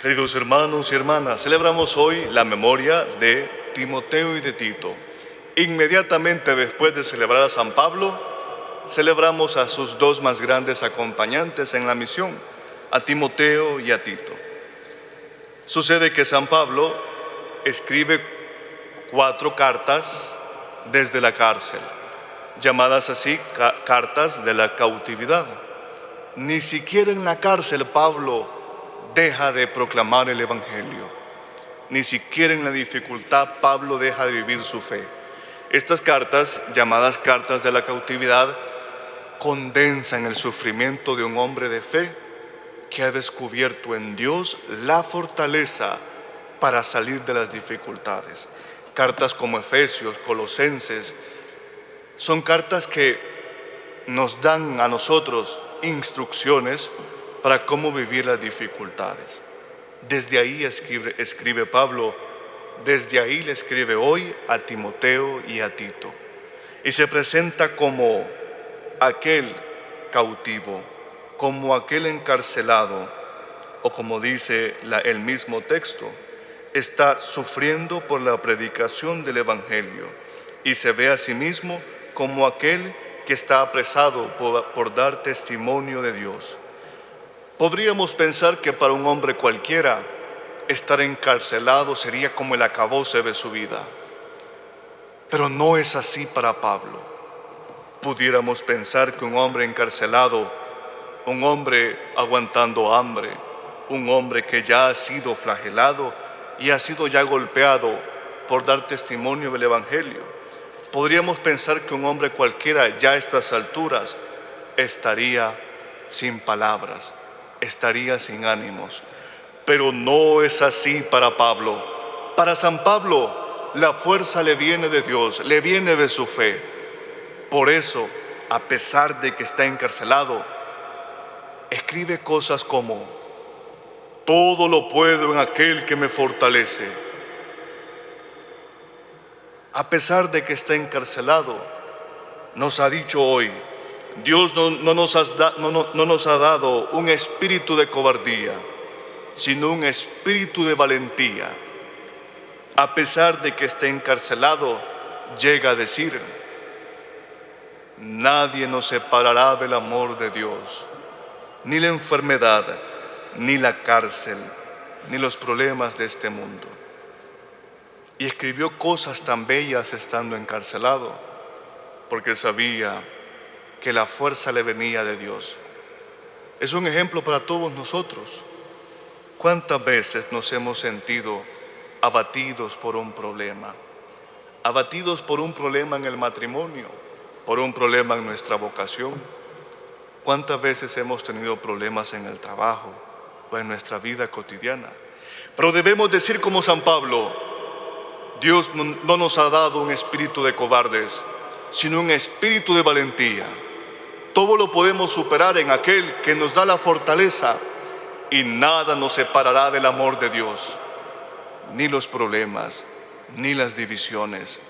Queridos hermanos y hermanas, celebramos hoy la memoria de Timoteo y de Tito. Inmediatamente después de celebrar a San Pablo, celebramos a sus dos más grandes acompañantes en la misión, a Timoteo y a Tito. Sucede que San Pablo escribe 4 cartas desde la cárcel, llamadas así cartas de la cautividad. Ni siquiera en la cárcel Pablo deja de proclamar el Evangelio. Ni siquiera en la dificultad Pablo deja de vivir su fe. Estas cartas, llamadas cartas de la cautividad, condensan el sufrimiento de un hombre de fe que ha descubierto en Dios la fortaleza para salir de las dificultades. Cartas como Efesios, Colosenses, son cartas que nos dan a nosotros instrucciones para cómo vivir las dificultades. Desde ahí escribe Pablo, desde ahí le escribe hoy a Timoteo y a Tito. Y se presenta como aquel cautivo, como aquel encarcelado, o como dice el mismo texto, está sufriendo por la predicación del Evangelio y se ve a sí mismo como aquel que está apresado por dar testimonio de Dios. Podríamos pensar que para un hombre cualquiera estar encarcelado sería como el acabose de su vida, pero no es así para Pablo. Pudiéramos pensar que un hombre encarcelado, un hombre aguantando hambre, un hombre que ya ha sido flagelado y ha sido ya golpeado por dar testimonio del Evangelio, podríamos pensar que un hombre cualquiera ya a estas alturas estaría sin palabras, estaría sin ánimos. Pero no es así para Pablo. Para San Pablo, la fuerza le viene de Dios, le viene de su fe. Por eso, a pesar de que está encarcelado, escribe cosas como: todo lo puedo en aquel que me fortalece. A pesar de que está encarcelado, nos ha dicho hoy: Dios no nos ha dado un espíritu de cobardía, sino un espíritu de valentía. A pesar de que esté encarcelado, llega a decir: nadie nos separará del amor de Dios, ni la enfermedad, ni la cárcel, ni los problemas de este mundo. Y escribió cosas tan bellas estando encarcelado, porque sabía que la fuerza le venía de Dios. Es un ejemplo para todos nosotros. ¿Cuántas veces nos hemos sentido abatidos por un problema? Abatidos por un problema en el matrimonio, por un problema en nuestra vocación. ¿Cuántas veces hemos tenido problemas en el trabajo o en nuestra vida cotidiana? Pero debemos decir como San Pablo: Dios no nos ha dado un espíritu de cobardes, sino un espíritu de valentía. Todo lo podemos superar en aquel que nos da la fortaleza, y nada nos separará del amor de Dios, ni los problemas, ni las divisiones.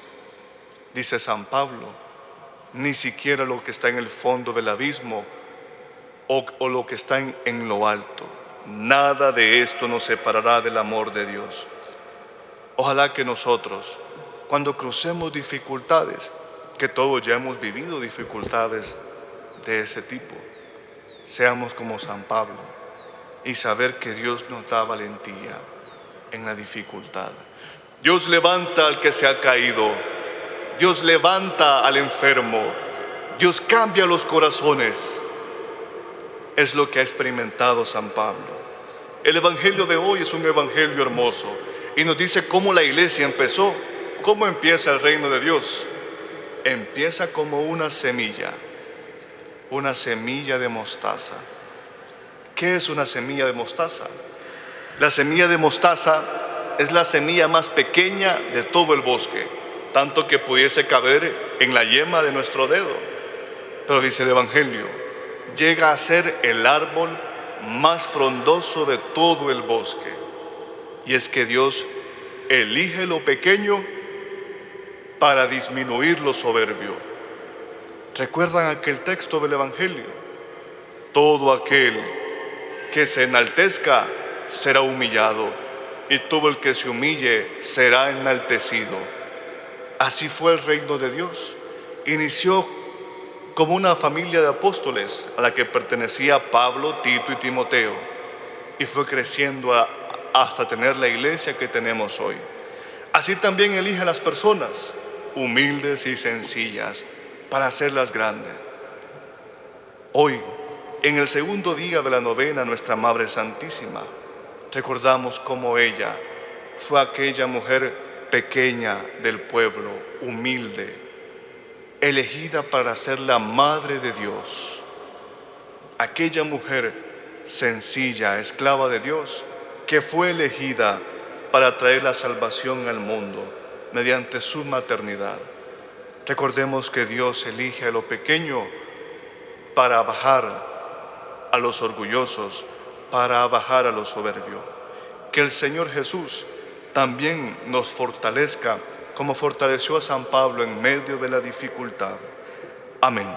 Dice San Pablo, ni siquiera lo que está en el fondo del abismo o lo que está en lo alto. Nada de esto nos separará del amor de Dios. Ojalá que nosotros, cuando crucemos dificultades, que todos ya hemos vivido dificultades de ese tipo, seamos como San Pablo y saber que Dios nos da valentía en la dificultad. Dios levanta al que se ha caído, Dios levanta al enfermo, Dios cambia los corazones. Es lo que ha experimentado San Pablo. El Evangelio de hoy es un Evangelio hermoso y nos dice cómo la iglesia empezó. ¿Cómo empieza el reino de Dios? Empieza como una semilla de mostaza. ¿Qué es una semilla de mostaza? La semilla de mostaza es la semilla más pequeña de todo el bosque, tanto que pudiese caber en la yema de nuestro dedo. Pero dice el Evangelio, llega a ser el árbol más frondoso de todo el bosque. Y es que Dios elige lo pequeño para disminuir lo soberbio. ¿Recuerdan aquel texto del Evangelio? Todo aquel que se enaltezca será humillado, y todo el que se humille será enaltecido. Así fue el reino de Dios. Inició como una familia de apóstoles a la que pertenecía Pablo, Tito y Timoteo, y fue creciendo hasta tener la iglesia que tenemos hoy. Así también elige a las personas humildes y sencillas para hacerlas grandes. Hoy, en el segundo día de la novena, nuestra Madre Santísima, recordamos cómo ella fue aquella mujer pequeña del pueblo, humilde, elegida para ser la Madre de Dios. Aquella mujer sencilla, esclava de Dios, que fue elegida para traer la salvación al mundo mediante su maternidad. Recordemos que Dios elige a lo pequeño para bajar a los orgullosos, para bajar a los soberbios. Que el Señor Jesús también nos fortalezca como fortaleció a San Pablo en medio de la dificultad. Amén.